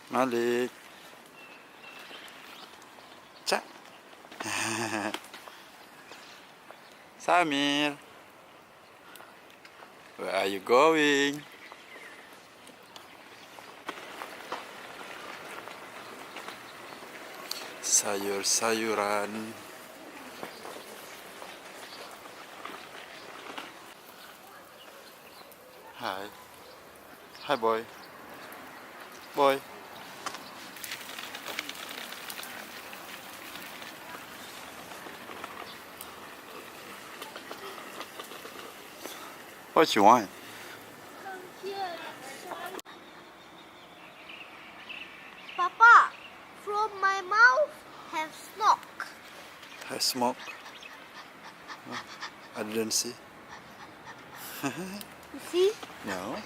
Malik. Cak. Samir. Where are you going? Sayur-sayuran. Hi. Hi, boy. Boy. What you want? Papa, from my mouth have smoke. Have smoke? Oh, I didn't see. You see? No.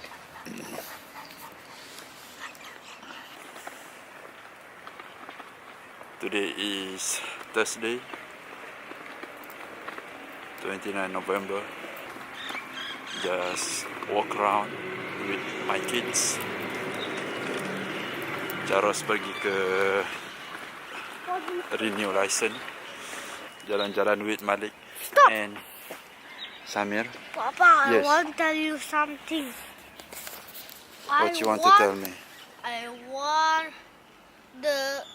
Today is Thursday, 29 November. Just walk around with my kids. Jaros pergi ke renew license. Jalan-jalan with Malik. Stop. And Samir. Papa, Yes. I want to tell you something. What you want to tell me? I want the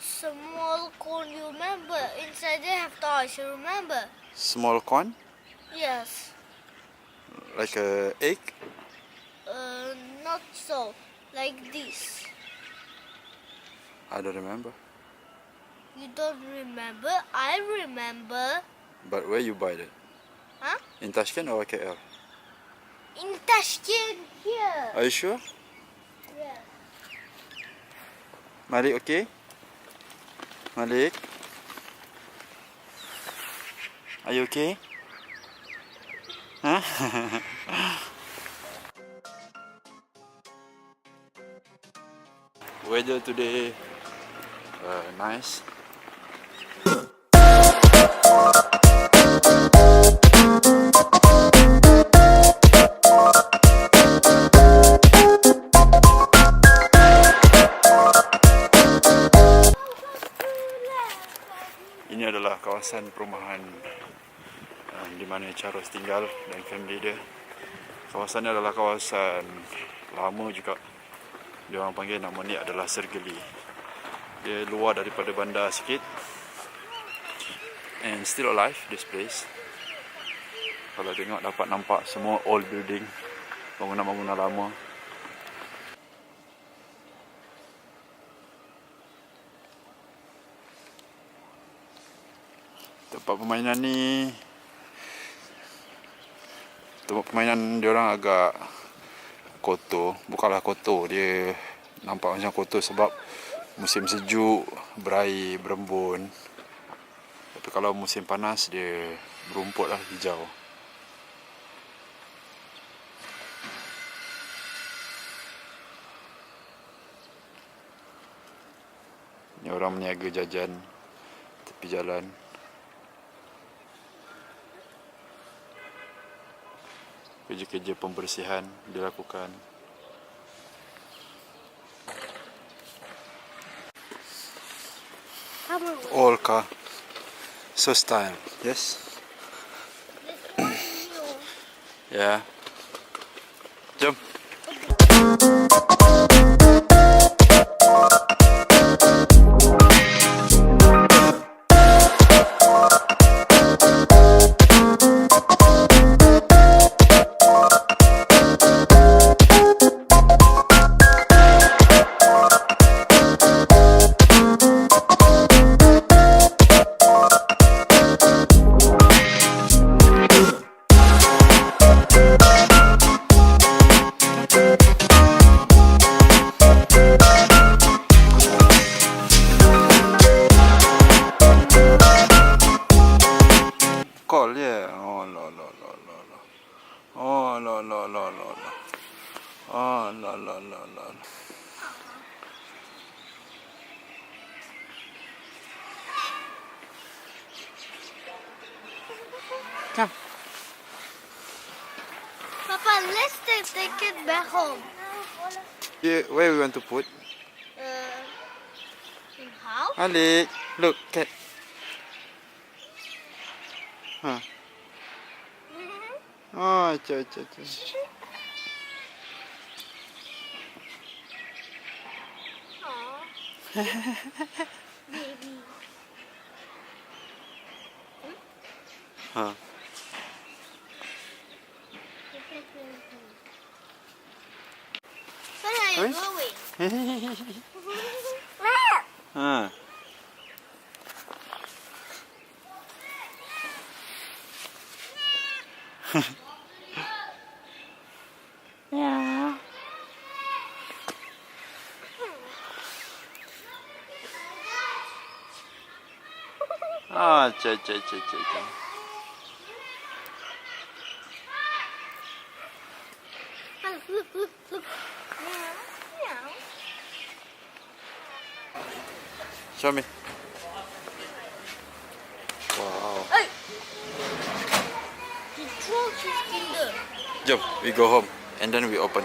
small cone, you remember? Inside they have toys, you remember? Small corn? Yes. Like a egg? Not so. Like this. I don't remember. You don't remember? I remember. But where you buy that? Huh? In Tashkent or KL? In Tashkent here. Are you sure? Yes. Malik, okay? Malik? Are you okay? Huh? Weather today nice. Ini adalah kawasan perumahan di mana Charles tinggal dan family dia. Kawasan ini adalah kawasan lama juga. Dia orang panggil nama ni adalah Sergeli. Dia luar daripada bandar sikit. And still alive this place. Kalau tengok dapat nampak semua old building, bangunan-bangunan lama. Tempat permainan ni, tempat permainan diorang agak kotor. Bukanlah kotor, dia nampak macam kotor sebab musim sejuk berair, berembun. Tapi kalau musim panas dia berumput lah, hijau. Ni orang meniaga jajan tepi jalan. Kerja-kerja pembersihan dilakukan. All car. So style. Yes? Yeah. Jom. Call, yeah. Oh, la la la la la. Oh, la la la la la. Oh, la la la la la. Come. Papa, let's take it back home. Yeah, where we want to put? Meow. Malik, look, cat. Huh. Oh, cha. Baby. Huh. Where are you Huh? going? Huh. Yeah. Ah, cha. Look. Meow. Show me. Wow. Hey! He threw his finger. Jom, we go home and then we open.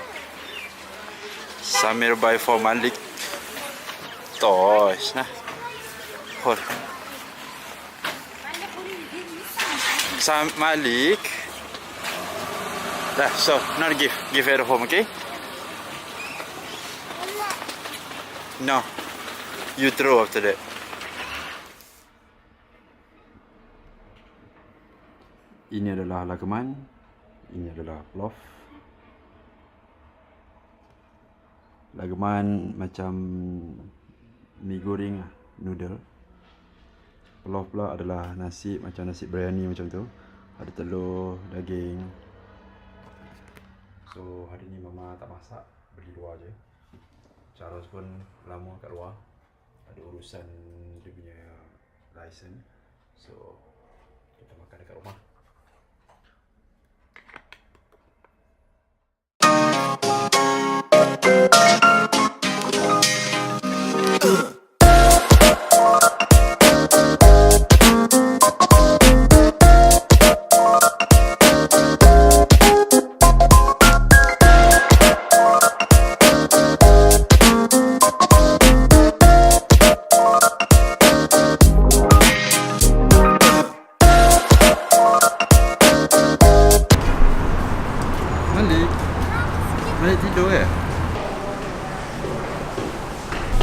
Samir buy for Malik toys. Nah, hold. Malik. Dah, so not give her home, okay? No, you throw after that. Ini adalah lageman. Ini adalah plof. Lageman macam mi goreng lah, noodle. Plof pula adalah nasi macam nasi biryani macam tu. Ada telur, daging. So hari ni mama tak masak, beli luar je. Charles pun lama kat luar, ada urusan dia punya license. So kita makan dekat rumah. Malik tidur ya?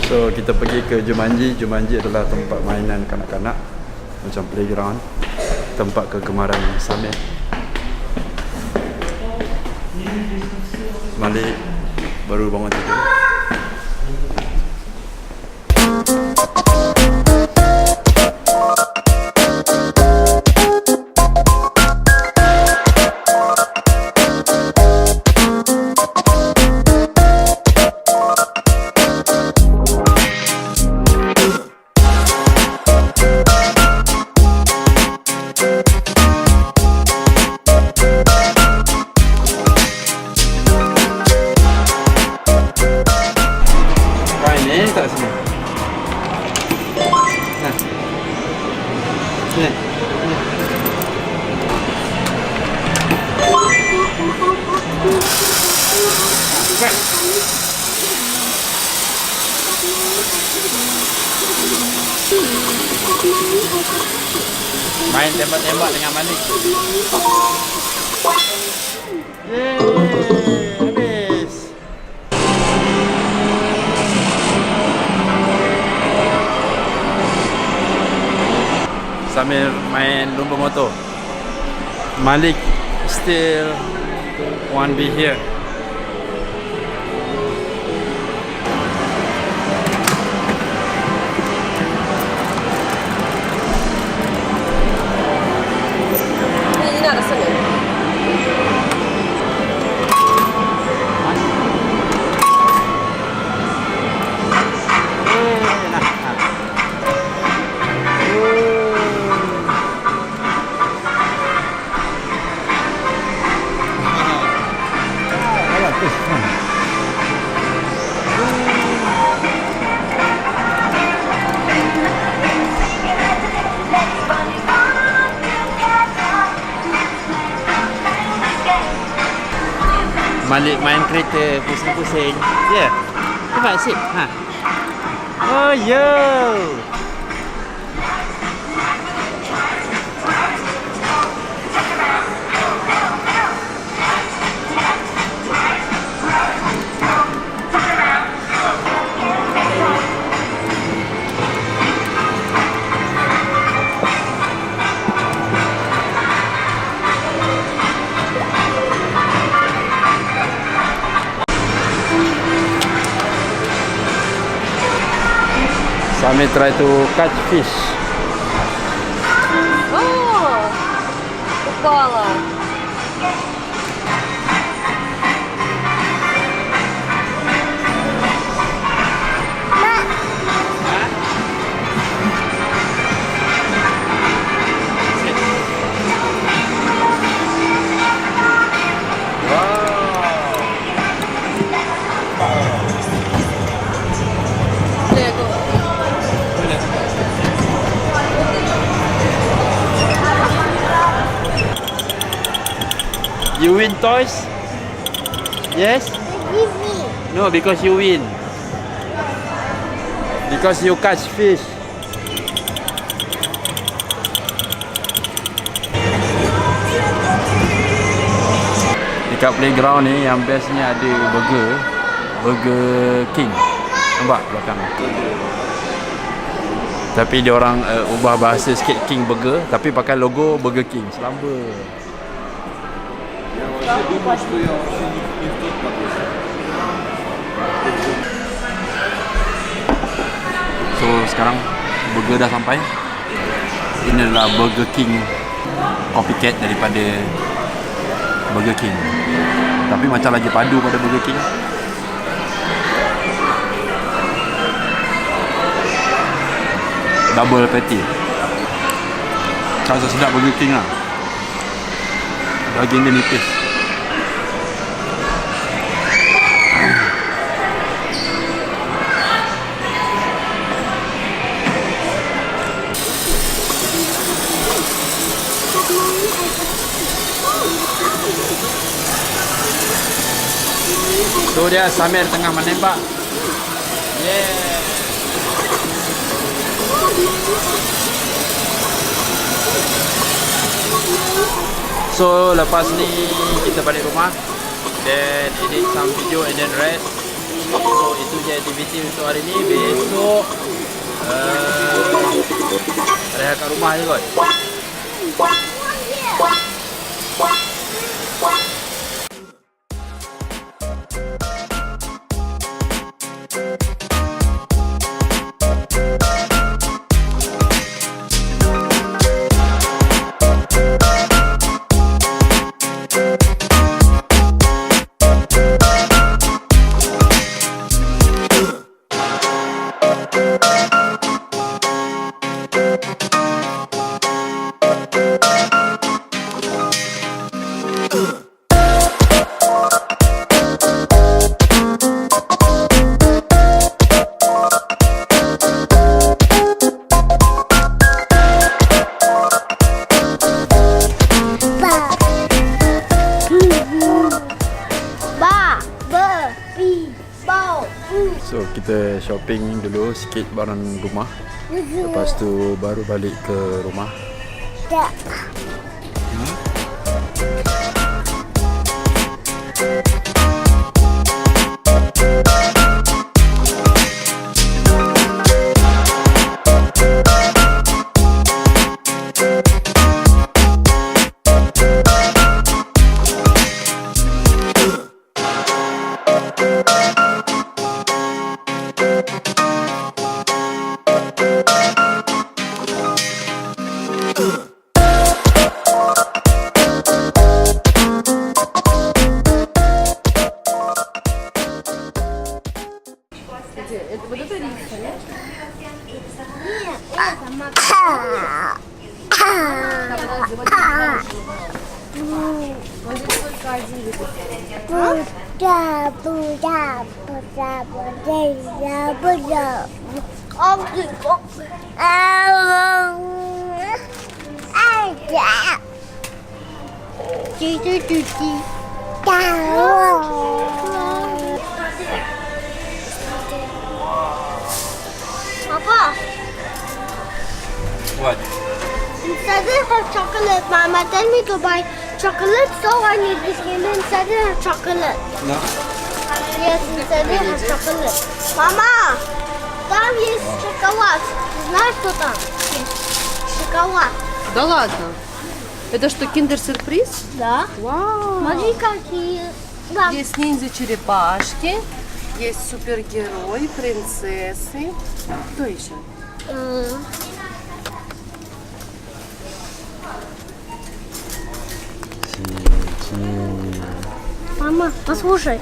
So kita pergi ke Jumanji. Jumanji adalah tempat mainan kanak-kanak, macam playground, tempat kegemaran Samir. Malik baru bangun tidur. Tak sini. Nah. Sini. Main tembak-tembak dengan Malik. Yeay, habis. Samir main lumba motor. Malik still want be here. Malik main kereta pusing-pusing. Ya. Yeah. Cepat sip. Ha. Oh yeah. Samir try to catch fish. Oh, упала. You win toys? Yes? Give me. No, because you win. Because you catch fish. Dekat playground ni yang bestnya ada burger king. Nampak belakang. Tapi dia orang ubah bahasa sikit king burger tapi pakai logo Burger King. Selamba. So sekarang burger dah sampai. Ini adalah Burger King copycat daripada Burger King. Tapi macam lagi padu pada Burger King. Double patty. Rasa sedap Burger King lah. Daging dia nipis. Tu dia Samir tengah menembak. Yeah. So lepas ni kita balik rumah, then edit some video and then rest. So itu je aktiviti untuk hari ni. Besok rehat kat rumah je kot. So kita shopping dulu sikit barang rumah. Lepas tu baru balik ke rumah. didn't have chocolate. Mama told me to buy chocolate, so I need this candy instead it have chocolate. No. Yes, instead it have chocolate. Mama, там есть шоколад. Знаешь, что там? Есть шоколад. Да ладно. Это что, киндер-сюрприз? Да. Вау. Смотри, какие. Да. Есть ниндзя-черепашки, есть супергерой, принцессы. Кто еще? Мама, послушай.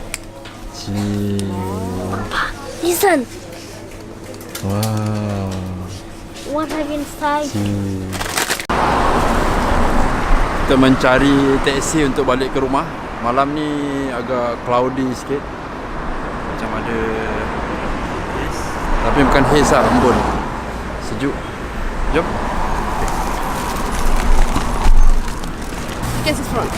Папа, listen. Wow. What have inside? Kita mencari taksi untuk balik ke rumah. Malam ni agak cloudy sikit. Macam ada haze. Tapi bukan haze lah, embun. Sejuk. Jom. Guess it's front.